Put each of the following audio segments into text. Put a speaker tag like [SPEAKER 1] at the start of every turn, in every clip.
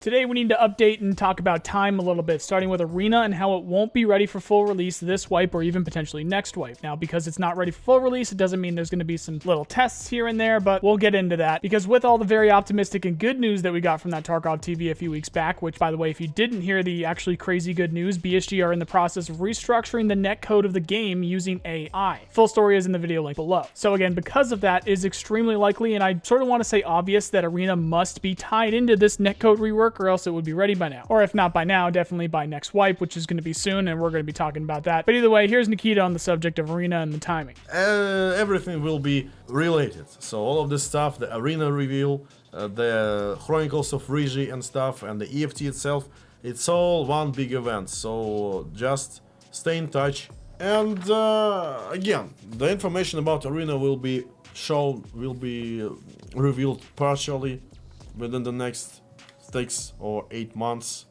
[SPEAKER 1] Today we need to update and talk about time a little bit, starting with Arena and how it won't be ready for full release this wipe or even potentially next wipe. Now, because it's not ready for full release, it doesn't mean there's going to be some little tests here and there, but we'll get into that. Because with all the very optimistic and good news that we got from that TarkovTV a few weeks back, which, by the way, if you didn't hear the actually crazy good news, BSG are in the process of restructuring the netcode of the game using AI. Full story is in the video link below. So again, because of that, it is extremely likely, and I sort of want to say obvious, that Arena must be tied into this netcode rework, or else it would be ready by now. Or if not by now, definitely by next wipe, which is going to be soon, and we're going to be talking about that. But either way, here's Nikita on the subject of Arena and the timing.
[SPEAKER 2] Everything will be related. So all of this stuff, the Arena reveal, the Chronicles of Rigi and stuff, and the EFT itself, it's all one big event. So just stay in touch. And again, the information about Arena will be revealed partially within the next 6 or 8 months.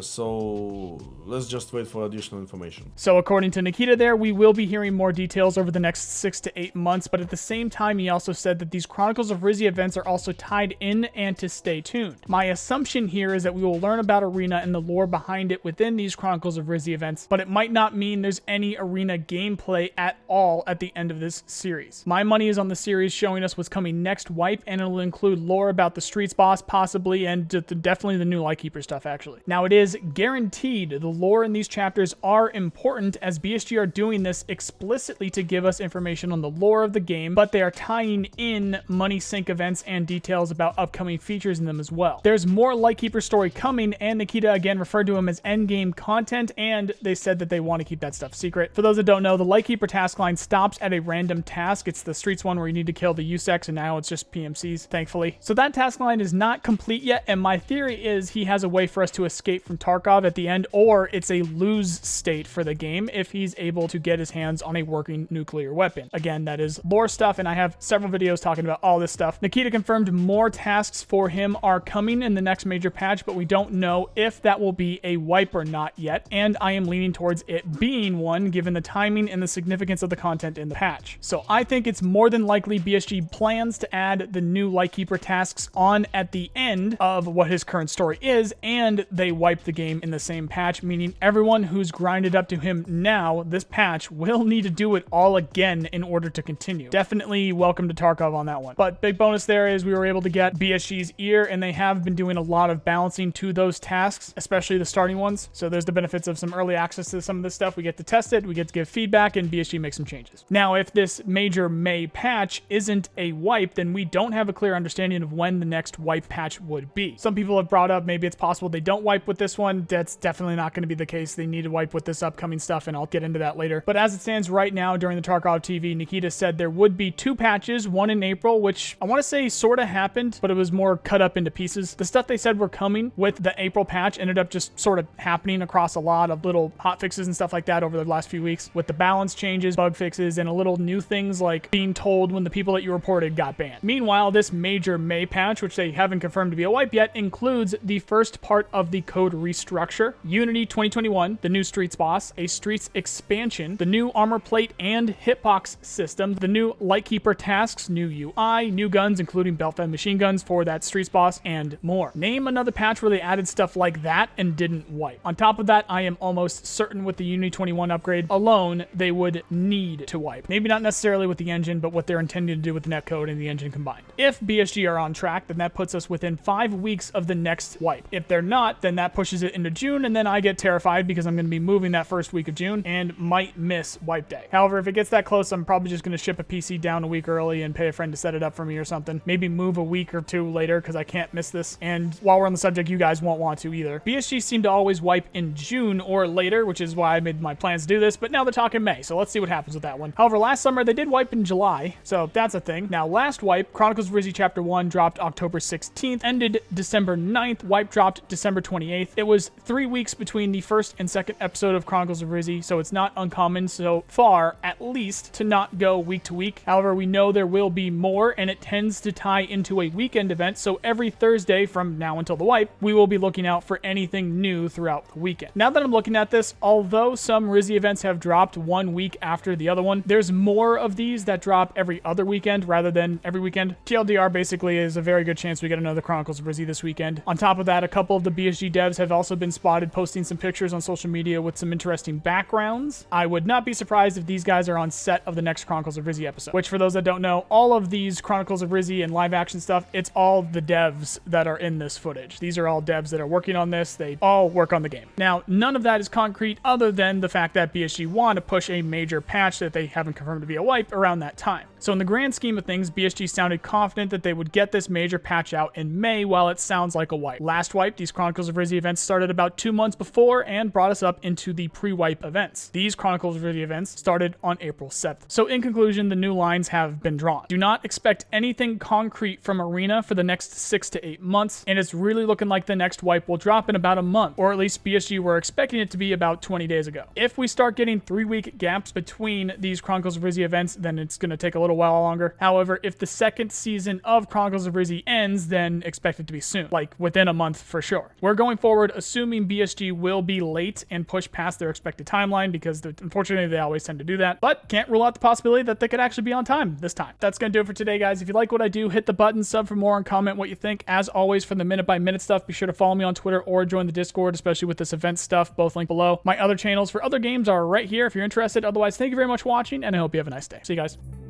[SPEAKER 2] So let's just wait for additional information.
[SPEAKER 1] So according to Nikita there, we will be hearing more details over the next 6 to 8 months, but at the same time, he also said that these Chronicles of Rigi events are also tied in and to stay tuned. My assumption here is that we will learn about Arena and the lore behind it within these Chronicles of Rigi events, but it might not mean there's any Arena gameplay at all at the end of this series. My money is on the series showing us what's coming next wipe, and it'll include lore about the Streets boss possibly, and definitely the new Lightkeeper stuff actually. Now, it is guaranteed the lore in these chapters are important, as BSG are doing this explicitly to give us information on the lore of the game, but they are tying in money sink events and details about upcoming features in them as well. There's more Lightkeeper story coming, and Nikita again referred to him as endgame content, and they said that they want to keep that stuff secret. For those that don't know, the Lightkeeper task line stops at a random task. It's the Streets one where you need to kill the USEX, and now it's just PMCs, thankfully. So that task line is not complete yet, and my theory is he has a way for us to escape from Tarkov at the end, or it's a lose state for the game if he's able to get his hands on a working nuclear weapon. Again, that is lore stuff, and I have several videos talking about all this stuff. Nikita confirmed more tasks for him are coming in the next major patch, but we don't know if that will be a wipe or not yet, and I am leaning towards it being one given the timing and the significance of the content in the patch. So I think it's more than likely BSG plans to add the new Lightkeeper tasks on at the end of what his current story is, and they wipe the game in the same patch, meaning everyone who's grinded up to him now, this patch, will need to do it all again in order to continue. Definitely welcome to Tarkov on that one. But big bonus there is we were able to get BSG's ear, and they have been doing a lot of balancing to those tasks, especially the starting ones. So there's the benefits of some early access to some of this stuff. We get to test it, we get to give feedback, and BSG makes some changes. Now, if this major May patch isn't a wipe, then we don't have a clear understanding of when the next wipe patch would be. Some people have brought up maybe it's possible they don't wipe with this one. That's definitely not going to be the case. They need to wipe with this upcoming stuff, and I'll get into that later. But as it stands right now during the TarkovTV, Nikita said there would be 2 patches, one in April, which I want to say sort of happened, but it was more cut up into pieces. The stuff they said were coming with the April patch ended up just sort of happening across a lot of little hot fixes and stuff like that over the last few weeks, with the balance changes, bug fixes, and a little new things like being told when the people that you reported got banned. Meanwhile, this major May patch, which they haven't confirmed to be a wipe yet, includes the first part of the code restructure, Unity 2021, the new Streets boss, a Streets expansion, the new armor plate and hitbox system, the new Lightkeeper tasks, new UI, new guns including belt-fed machine guns for that Streets boss, and more. Name another patch where they added stuff like that and didn't wipe. On top of that, I am almost certain with the Unity 21 upgrade alone, they would need to wipe. Maybe not necessarily with the engine, but what they're intending to do with the netcode and the engine combined. If BSG are on track, then that puts us within 5 weeks of the next wipe. If they're not, then that pushes it into June, and then I get terrified because I'm going to be moving that first week of June and might miss wipe day. However, if it gets that close, I'm probably just going to ship a PC down a week early and pay a friend to set it up for me or something. Maybe move a week or 2 later because I can't miss this. And while we're on the subject, you guys won't want to either. BSG seem to always wipe in June or later, which is why I made my plans to do this, but now they're talking May, so let's see what happens with that one. However, last summer they did wipe in July, so that's a thing. Now, last wipe, Chronicles of Rigi Chapter 1 dropped October 16th, ended December 9th, wipe dropped December 28th. It was 3 weeks between the first and second episode of Chronicles of Rizzy, so it's not uncommon so far, at least, to not go week to week. However, we know there will be more, and it tends to tie into a weekend event, so every Thursday from now until the wipe, we will be looking out for anything new throughout the weekend. Now that I'm looking at this, although some Rizzy events have dropped 1 week after the other one, there's more of these that drop every other weekend rather than every weekend. TLDR basically is a very good chance we get another Chronicles of Rizzy this weekend. On top of that, a couple of the BSG devs have also been spotted posting some pictures on social media with some interesting backgrounds. I would not be surprised if these guys are on set of the next Chronicles of Rizzy episode, which for those that don't know, all of these Chronicles of Rizzy and live action stuff, it's all the devs that are in this footage. These are all devs that are working on this. They all work on the game. Now, none of that is concrete other than the fact that BSG want to push a major patch that they haven't confirmed to be a wipe around that time. So in the grand scheme of things, BSG sounded confident that they would get this major patch out in May while it sounds like a wipe. Last wipe, these Chronicles of Rizzy events started about 2 months before and brought us up into the pre-wipe events. These Chronicles of Rizzy events started on April 7th. So in conclusion, the new lines have been drawn. Do not expect anything concrete from Arena for the next 6 to 8 months, and it's really looking like the next wipe will drop in about a month, or at least BSG were expecting it to be about 20 days ago. If we start getting 3-week gaps between these Chronicles of Rizzy events, then it's going to take a little while longer. However, if the second season of Chronicles of Rizzy ends, then expect it to be soon, like within a month for sure. We're going forward assuming BSG will be late and push past their expected timeline because unfortunately they always tend to do that, but can't rule out the possibility that they could actually be on time this time. That's going to do it for today, guys. If you like what I do, hit the button, sub for more, and comment what you think. As always, for the minute-by-minute stuff, be sure to follow me on Twitter or join the Discord, especially with this event stuff, both linked below. My other channels for other games are right here if you're interested. Otherwise, thank you very much for watching, and I hope you have a nice day. See you guys.